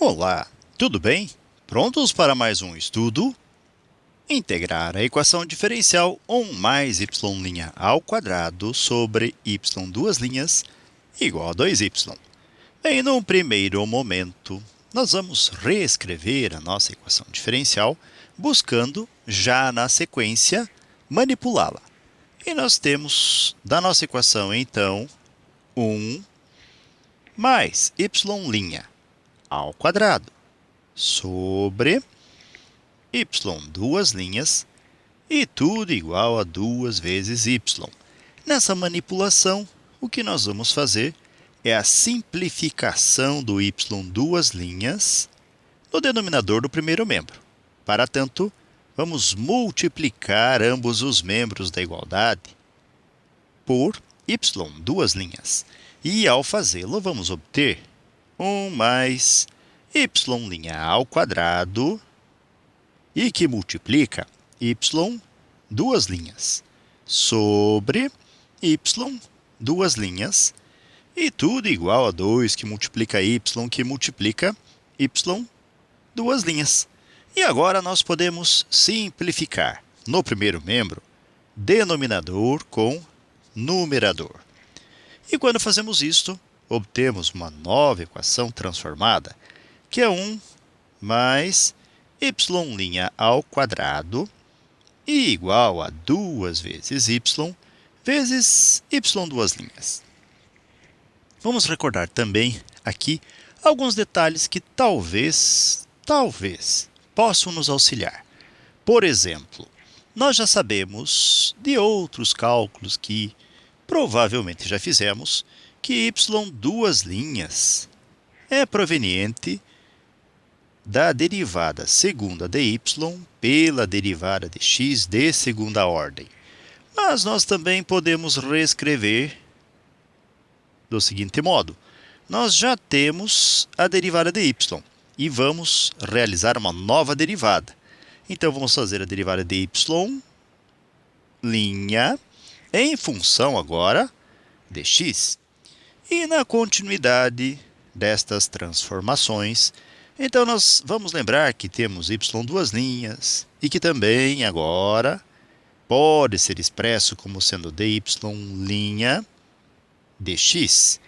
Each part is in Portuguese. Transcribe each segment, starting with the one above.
Olá, tudo bem? Prontos para mais um estudo? Integrar a equação diferencial 1 mais y' ao quadrado sobre y duas linhas igual a 2y. Bem, no primeiro momento, nós vamos reescrever a nossa equação diferencial, buscando, já na sequência, manipulá-la. E nós temos, da nossa equação, então, 1 mais y' ao quadrado sobre y duas linhas e tudo igual a 2 vezes y. Nessa manipulação, o que nós vamos fazer é a simplificação do y duas linhas no denominador do primeiro membro. Para tanto, vamos multiplicar ambos os membros da igualdade por y duas linhas. E, ao fazê-lo, vamos obter 1 mais y' ao quadrado e que multiplica y duas linhas sobre y duas linhas e tudo igual a 2 que multiplica y duas linhas. E agora nós podemos simplificar no primeiro membro denominador com numerador. E quando fazemos isto, obtemos uma nova equação transformada, que é 1 mais y' ao quadrado e igual a 2 vezes y vezes y duas linhas. Vamos recordar também aqui alguns detalhes que talvez possam nos auxiliar. Por exemplo, nós já sabemos de outros cálculos que provavelmente já fizemos que y duas linhas é proveniente da derivada segunda de y pela derivada de x de segunda ordem. Mas nós também podemos reescrever do seguinte modo. Nós já temos a derivada de y e vamos realizar uma nova derivada. Então, vamos fazer a derivada de y' em função agora de x. E na continuidade destas transformações, então nós vamos lembrar que temos y duas linhas e que também agora pode ser expresso como sendo dy' dx.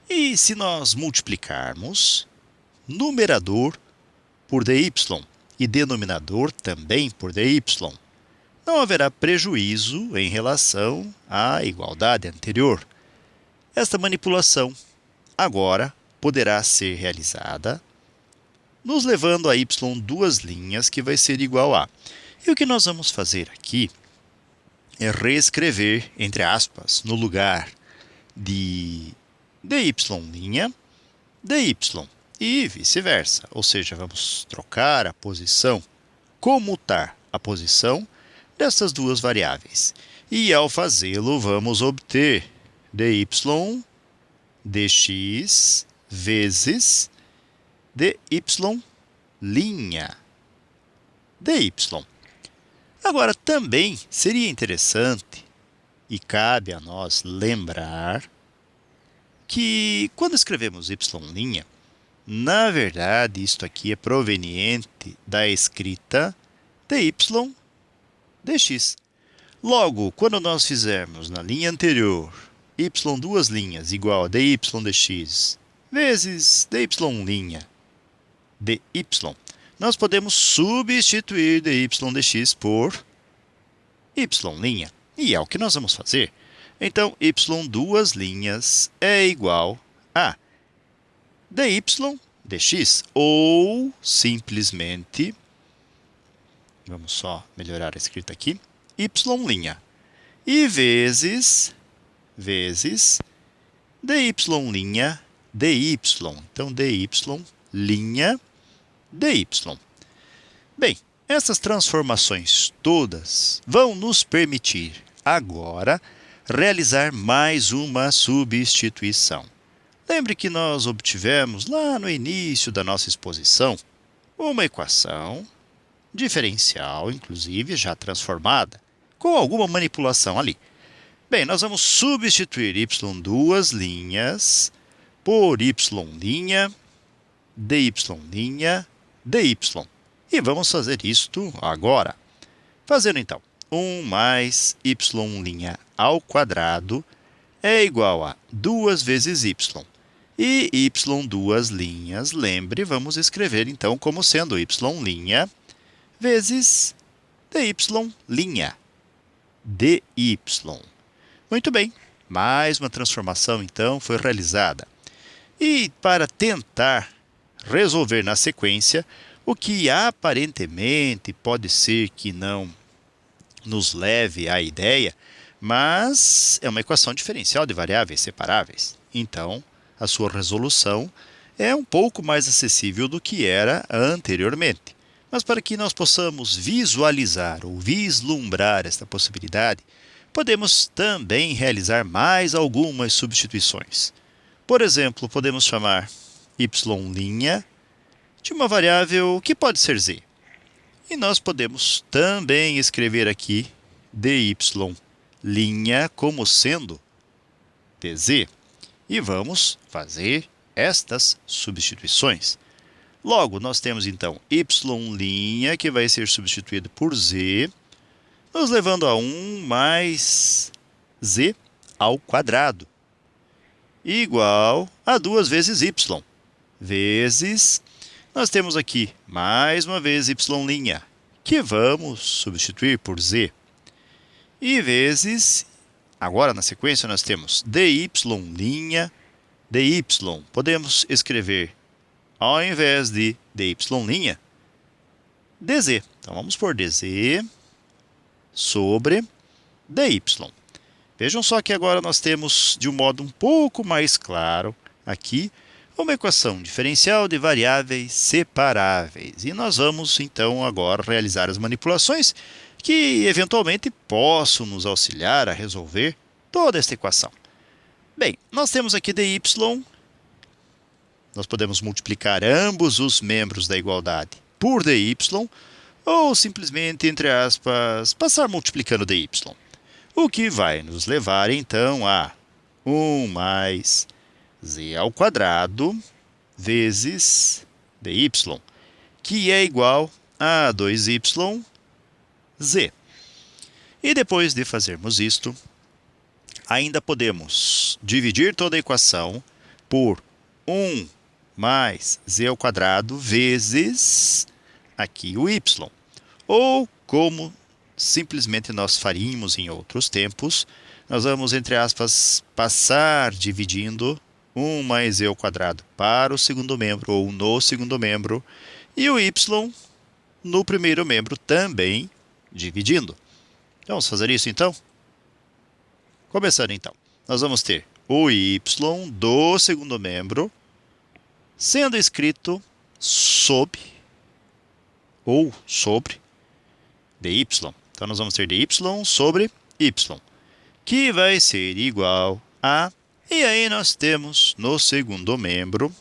E se nós multiplicarmos numerador por dy e denominador também por dy, não haverá prejuízo em relação à igualdade anterior. Esta manipulação agora poderá ser realizada nos levando a y duas linhas, que vai ser igual a. E o que nós vamos fazer aqui é reescrever, entre aspas, no lugar de dy', dy e vice-versa. Ou seja, vamos trocar a posição, comutar a posição dessas duas variáveis. E, ao fazê-lo, vamos obter dy dx vezes dy'. Agora, também seria interessante e cabe a nós lembrar que quando escrevemos y', na verdade, isto aqui é proveniente da escrita dy dx. Logo, quando nós fizermos na linha anterior y duas linhas igual a dy dx vezes dy' dy, nós podemos substituir dy dx por y'. E é o que nós vamos fazer. Então, y duas linhas é igual a dy dx, ou simplesmente, vamos só melhorar a escrita aqui, y', e vezes dy' dy. Então, dy' dy. Bem, essas transformações todas vão nos permitir agora realizar mais uma substituição. Lembre que nós obtivemos lá no início da nossa exposição uma equação diferencial, inclusive já transformada, com alguma manipulação ali. Bem, nós vamos substituir y duas linhas por y' dy', dy. E vamos fazer isto agora. Fazendo então, 1 mais y' ao quadrado é igual a 2 vezes y. E y duas linhas, lembre, vamos escrever então como sendo y' vezes dy', dy. Muito bem, mais uma transformação então foi realizada. E para tentar resolver na sequência, o que aparentemente pode ser que não nos leve à ideia, mas é uma equação diferencial de variáveis separáveis. Então, a sua resolução é um pouco mais acessível do que era anteriormente. Mas para que nós possamos visualizar ou vislumbrar esta possibilidade, podemos também realizar mais algumas substituições. Por exemplo, podemos chamar y' de uma variável que pode ser z. E nós podemos também escrever aqui dy' como sendo dz. E vamos fazer estas substituições. Logo, nós temos então y' que vai ser substituído por z, nos levando a 1 mais z ao quadrado, igual a 2 vezes y, vezes, nós temos aqui mais uma vez y', que vamos substituir por z, e vezes, agora na sequência nós temos dy', dy. Podemos escrever, ao invés de dy', dz. Então, vamos por dz sobre dy. Vejam só que agora nós temos, de um modo um pouco mais claro, aqui, uma equação diferencial de variáveis separáveis. E nós vamos, então, agora realizar as manipulações que, eventualmente, possam nos auxiliar a resolver toda esta equação. Bem, nós temos aqui dy', nós podemos multiplicar ambos os membros da igualdade por dy, ou simplesmente, entre aspas, passar multiplicando dy. O que vai nos levar, então, a 1 mais z ao quadrado vezes dy, que é igual a 2y z. E depois de fazermos isto, ainda podemos dividir toda a equação por 1 mais z ao quadrado vezes aqui o y. Ou, como simplesmente nós faríamos em outros tempos, nós vamos, entre aspas, passar dividindo 1 mais z ao quadrado para o segundo membro ou no segundo membro, e o y no primeiro membro também dividindo. Então, vamos fazer isso então? Começando então, nós vamos ter o y do segundo membro sendo escrito sob ou sobre dy. Então, nós vamos ter dy sobre y, que vai ser igual a... E aí nós temos no segundo membro,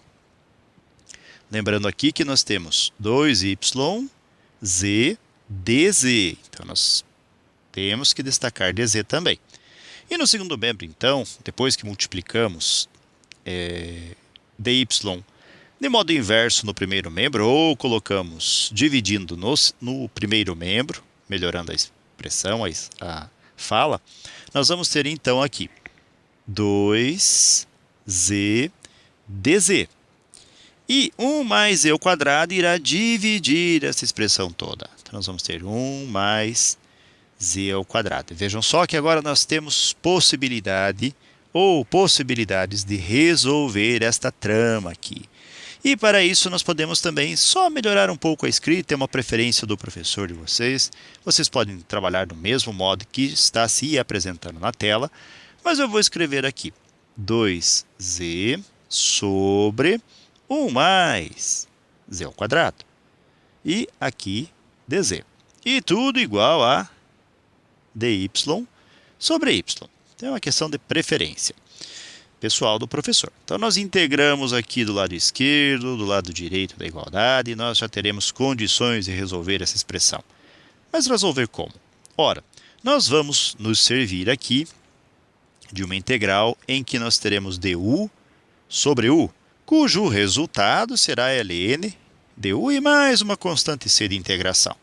lembrando aqui que nós temos 2y z dz. Então, nós temos que destacar dz também. E no segundo membro, então, depois que multiplicamos dy de modo inverso no primeiro membro, ou colocamos dividindo no primeiro membro, melhorando a expressão, a fala, nós vamos ter então aqui 2z dz. E 1 mais z ao quadrado irá dividir essa expressão toda. Então, nós vamos ter 1 mais z ao quadrado. E vejam só que agora nós temos possibilidade ou possibilidades de resolver esta trama aqui. E para isso nós podemos também só melhorar um pouco a escrita, é uma preferência do professor de vocês. Vocês podem trabalhar do mesmo modo que está se apresentando na tela, mas eu vou escrever aqui 2z sobre 1 mais z ao quadrado. E aqui dz. E tudo igual a dy sobre y. Então é uma questão de preferência pessoal do professor. Então, nós integramos aqui do lado esquerdo, do lado direito da igualdade, e nós já teremos condições de resolver essa expressão. Mas resolver como? Ora, nós vamos nos servir aqui de uma integral em que nós teremos du sobre u, cujo resultado será ln du e mais uma constante c de integração.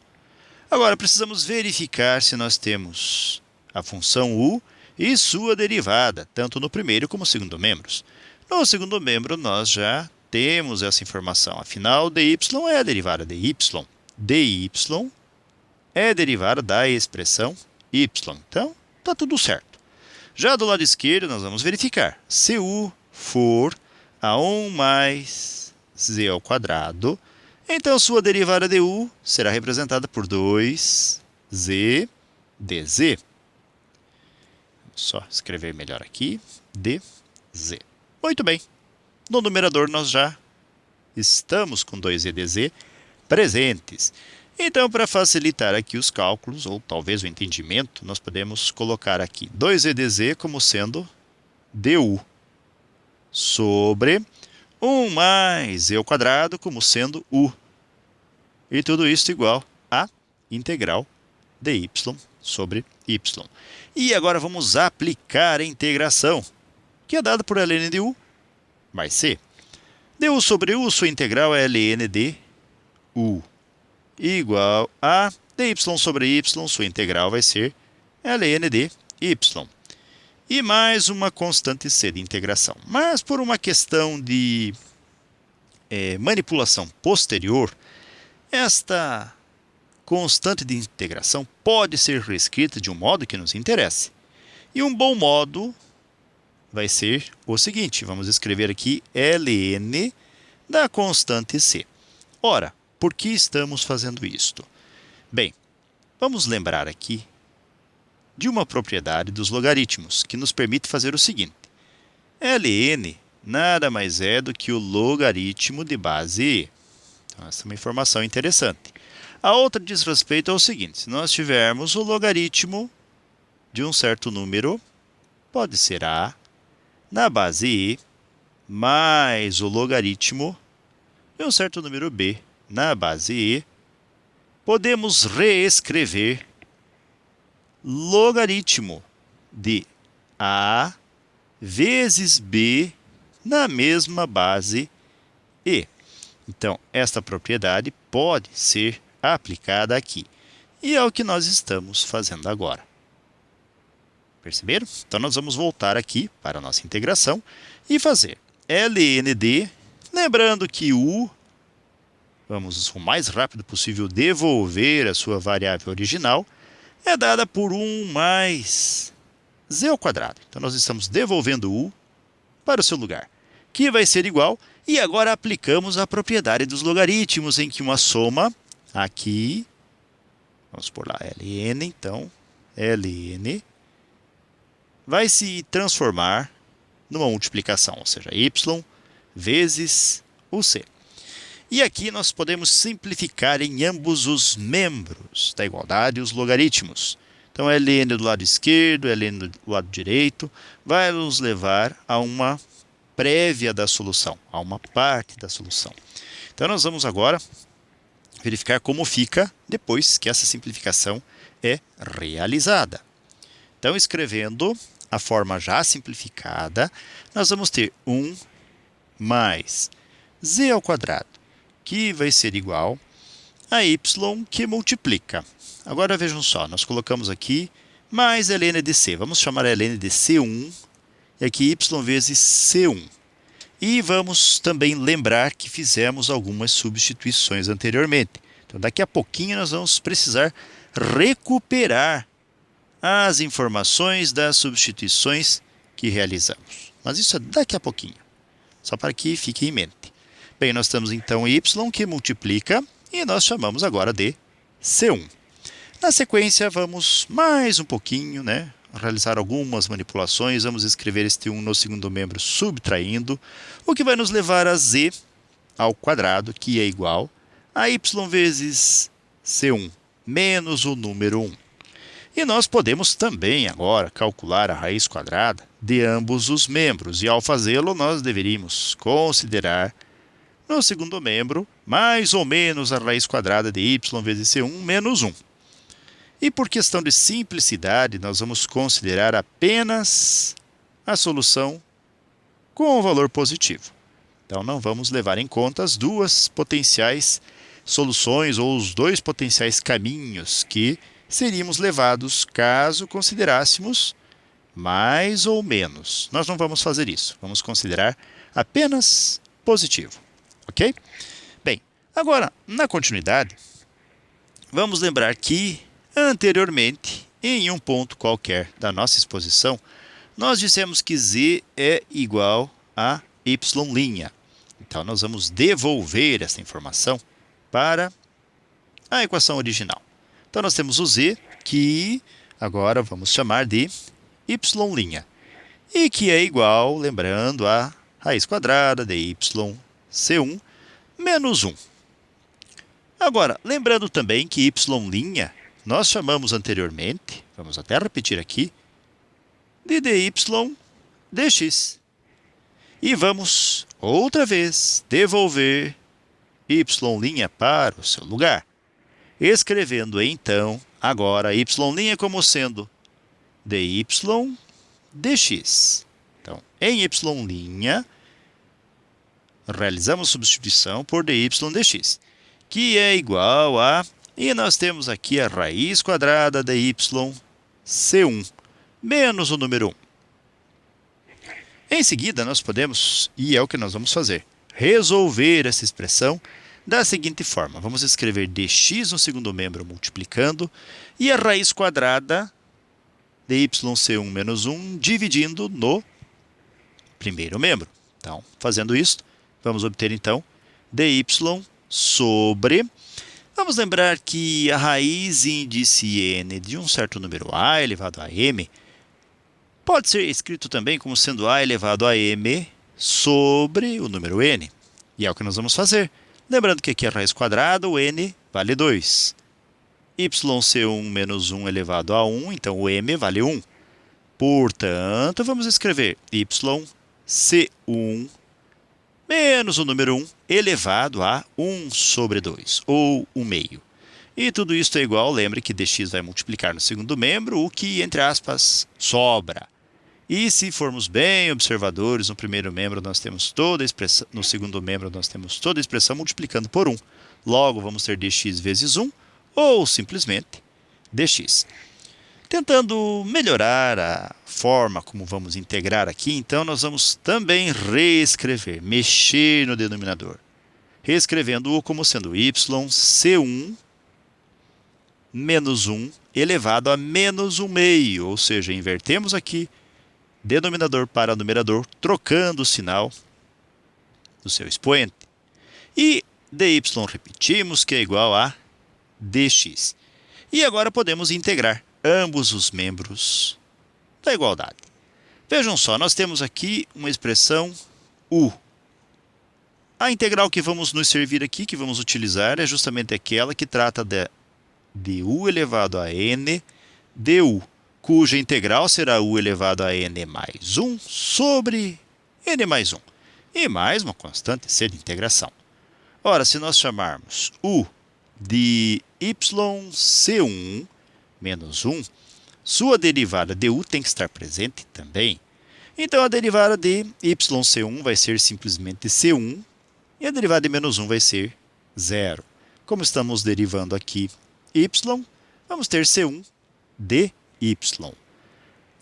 Agora, precisamos verificar se nós temos a função u e sua derivada, tanto no primeiro como no segundo membros. No segundo membro, nós já temos essa informação. Afinal, dy é a derivada de y. dy é derivada da expressão y. Então, está tudo certo. Já do lado esquerdo, nós vamos verificar. Se u for a 1 mais z ao quadrado, então sua derivada de u será representada por 2z dz. Vou só escrever melhor aqui, dz. Muito bem. No numerador, nós já estamos com 2z dz presentes. Então, para facilitar aqui os cálculos, ou talvez o entendimento, nós podemos colocar aqui 2z dz como sendo du sobre 1 mais z ao quadrado como sendo u. E tudo isso igual a integral dy sobre y. E agora vamos aplicar a integração, que é dada por ln de u mais c. Du sobre u, sua integral é ln de u, igual a dy sobre y, sua integral vai ser ln de y. E mais uma constante c de integração. Mas por uma questão de manipulação posterior, esta constante de integração pode ser reescrita de um modo que nos interesse. E um bom modo vai ser o seguinte, vamos escrever aqui ln da constante c. Ora, por que estamos fazendo isto? Bem, vamos lembrar aqui de uma propriedade dos logaritmos, que nos permite fazer o seguinte. ln nada mais é do que o logaritmo de base e. Então, essa é uma informação interessante. A outra diz respeito ao seguinte, se nós tivermos o logaritmo de um certo número, pode ser a na base e, mais o logaritmo de um certo número b na base e, podemos reescrever logaritmo de a vezes b na mesma base e. Então, esta propriedade pode ser aplicada aqui. E é o que nós estamos fazendo agora. Perceberam? Então, nós vamos voltar aqui para a nossa integração e fazer ln de, lembrando que u, vamos o mais rápido possível devolver a sua variável original, é dada por 1 mais z ao quadrado. Então, nós estamos devolvendo u para o seu lugar, que vai ser igual, e agora aplicamos a propriedade dos logaritmos, em que uma soma, aqui, vamos por lá, ln, então, ln, vai se transformar numa multiplicação, ou seja, y vezes o c. E aqui nós podemos simplificar em ambos os membros da igualdade os logaritmos. Então, ln do lado esquerdo, ln do lado direito, vai nos levar a uma prévia da solução, a uma parte da solução. Então, nós vamos agora verificar como fica depois que essa simplificação é realizada. Então, escrevendo a forma já simplificada, nós vamos ter 1 mais z ao quadrado, que vai ser igual a y que multiplica. Agora vejam só, nós colocamos aqui mais ln de c. Vamos chamar ln de c1 e aqui y vezes c1. E vamos também lembrar que fizemos algumas substituições anteriormente. Então, daqui a pouquinho nós vamos precisar recuperar as informações das substituições que realizamos. Mas isso é daqui a pouquinho, só para que fique em mente. Bem, nós temos então y que multiplica e nós chamamos agora de c1. Na sequência, vamos mais um pouquinho, realizar algumas manipulações. Vamos escrever este 1 no segundo membro subtraindo, o que vai nos levar a z ao quadrado, que é igual a y vezes c1 menos o número 1. E nós podemos também agora calcular a raiz quadrada de ambos os membros. E ao fazê-lo, nós deveríamos considerar no segundo membro mais ou menos a raiz quadrada de y vezes c1 menos 1. E por questão de simplicidade, nós vamos considerar apenas a solução com o valor positivo. Então, não vamos levar em conta as duas potenciais soluções ou os dois potenciais caminhos que seríamos levados caso considerássemos mais ou menos. Nós não vamos fazer isso. Vamos considerar apenas positivo. Ok? Bem, agora, na continuidade, vamos lembrar que, anteriormente, em um ponto qualquer da nossa exposição, nós dissemos que z é igual a y'. Então, nós vamos devolver essa informação para a equação original. Então, nós temos o z, que agora vamos chamar de y', e que é igual, lembrando, a raiz quadrada de yc1 menos 1. Agora, lembrando também que y' nós chamamos anteriormente, vamos até repetir aqui, de dy dx. E vamos, outra vez, devolver y' para o seu lugar, escrevendo, então, agora y' como sendo dy dx. Então, em y', realizamos substituição por dy dx, que é igual a, e nós temos aqui a raiz quadrada de yc1 menos o número 1. Em seguida, nós podemos, e é o que nós vamos fazer, resolver essa expressão da seguinte forma. Vamos escrever dx no segundo membro multiplicando e a raiz quadrada de yc1 menos 1 dividindo no primeiro membro. Então, fazendo isso, vamos obter, então, dy sobre... Vamos lembrar que a raiz índice n de um certo número a elevado a m pode ser escrito também como sendo a elevado a m sobre o número n. E é o que nós vamos fazer. Lembrando que aqui a raiz quadrada, o n vale 2. yc1 menos 1 elevado a 1, então o m vale 1. Portanto, vamos escrever yc1 menos o número 1 elevado a 1 sobre 2, ou 1 meio. E tudo isso é igual, lembre que dx vai multiplicar no segundo membro o que, entre aspas, sobra. E se formos bem observadores, no primeiro membro nós temos toda a expressão, no segundo membro nós temos toda a expressão multiplicando por 1. Logo, vamos ter dx vezes 1, ou simplesmente dx. Tentando melhorar a forma como vamos integrar aqui, então nós vamos também reescrever, mexer no denominador, reescrevendo-o como sendo yc1 menos 1 elevado a menos 1 meio, ou seja, invertemos aqui denominador para numerador, trocando o sinal do seu expoente. E dy repetimos que é igual a dx. E agora podemos integrar ambos os membros da igualdade. Vejam só, nós temos aqui uma expressão u. A integral que vamos nos servir aqui, que vamos utilizar, é justamente aquela que trata de u elevado a n du, cuja integral será u elevado a n mais 1 sobre n mais 1, e mais uma constante c de integração. Ora, se nós chamarmos u de yc1 menos 1, sua derivada du tem que estar presente também. Então, a derivada de yc1 vai ser simplesmente c1, e a derivada de menos 1 vai ser 0. Como estamos derivando aqui y, vamos ter c1 de y.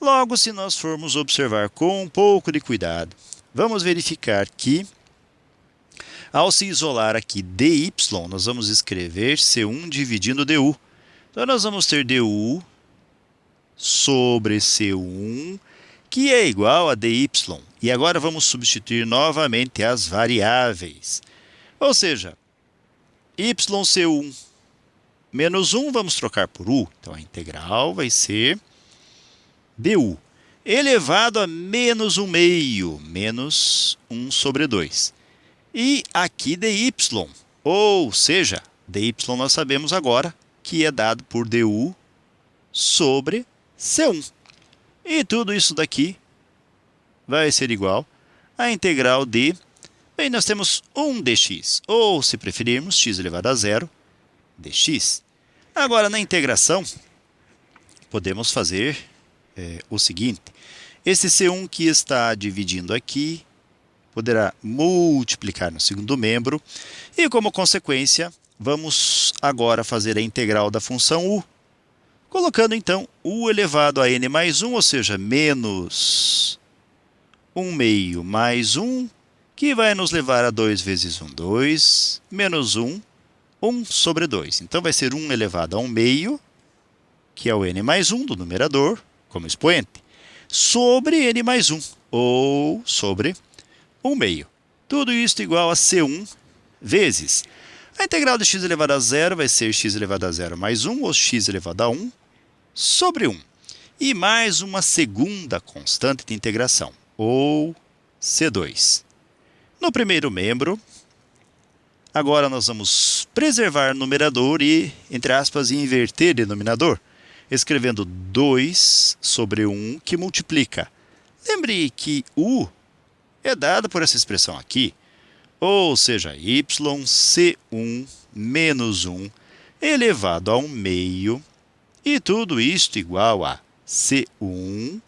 Logo, se nós formos observar com um pouco de cuidado, vamos verificar que, ao se isolar aqui dy, nós vamos escrever c1 dividindo du. Então, nós vamos ter du sobre c1, que é igual a dy. E agora vamos substituir novamente as variáveis. Ou seja, yc1 menos 1 vamos trocar por u. Então, a integral vai ser du elevado a menos 1 meio, menos 1 sobre 2. E aqui dy, ou seja, dy nós sabemos agora que é dado por du sobre c1. E tudo isso daqui vai ser igual à integral de... Bem, nós temos 1 dx, ou, se preferirmos, x elevado a 0 dx. Agora, na integração, podemos fazer o seguinte. Esse c1 que está dividindo aqui poderá multiplicar no segundo membro. E, como consequência, vamos agora fazer a integral da função u, colocando, então, u elevado a n mais 1, ou seja, menos 1 meio mais 1, que vai nos levar a 2 vezes 1, 2, menos 1, 1 sobre 2. Então, vai ser 1 elevado a 1 meio, que é o n mais 1 do numerador, como expoente, sobre n mais 1, ou sobre 1 meio. Tudo isso igual a C1 vezes. A integral de x elevado a zero vai ser x elevado a zero mais 1, ou x elevado a 1, sobre 1. E mais uma segunda constante de integração, ou C2. No primeiro membro, agora nós vamos preservar o numerador e, entre aspas, inverter denominador, escrevendo 2 sobre 1, que multiplica. Lembre que u é dado por essa expressão aqui, ou seja, y C1 menos 1 elevado a 1 meio, e tudo isto igual a C1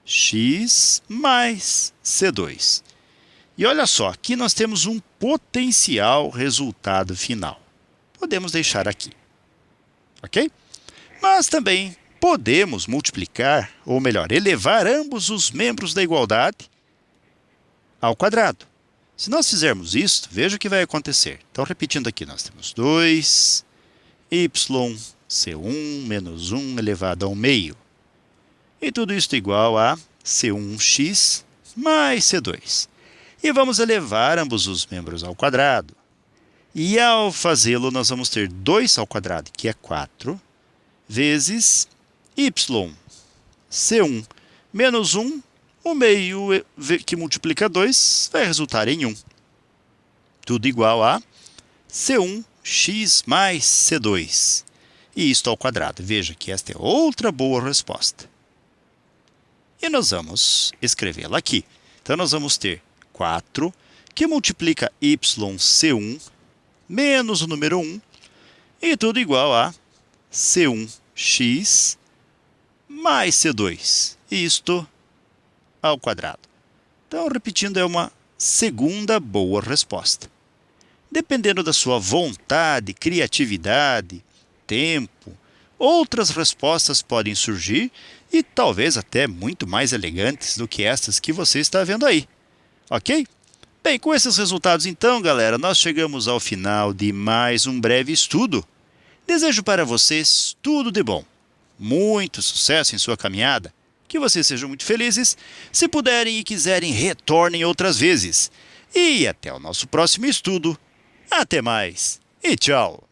x mais C2. E olha só, aqui nós temos um potencial resultado final. Podemos deixar aqui, ok? Mas também podemos multiplicar, ou melhor, elevar ambos os membros da igualdade ao quadrado. Se nós fizermos isso, veja o que vai acontecer. Então, repetindo aqui, nós temos 2 y C1 menos 1 elevado a 1 meio. E tudo isso igual a C1x mais C2. E vamos elevar ambos os membros ao quadrado. E ao fazê-lo, nós vamos ter 2 ao quadrado, que é 4, vezes y C1 menos 1, o meio que multiplica 2 vai resultar em 1. Tudo igual a C1x mais C2. E isto ao quadrado. Veja que esta é outra boa resposta. E nós vamos escrevê-la aqui. Então, nós vamos ter 4, que multiplica yc1 menos o número 1, e tudo igual a C1x mais C2. Isto ao quadrado. Então, repetindo, é uma segunda boa resposta. Dependendo da sua vontade, criatividade, tempo, outras respostas podem surgir e talvez até muito mais elegantes do que estas que você está vendo aí. Ok? Bem, com esses resultados então, galera, nós chegamos ao final de mais um breve estudo. Desejo para vocês tudo de bom, muito sucesso em sua caminhada, que vocês sejam muito felizes. Se puderem e quiserem, retornem outras vezes. E até o nosso próximo estudo. Até mais e tchau!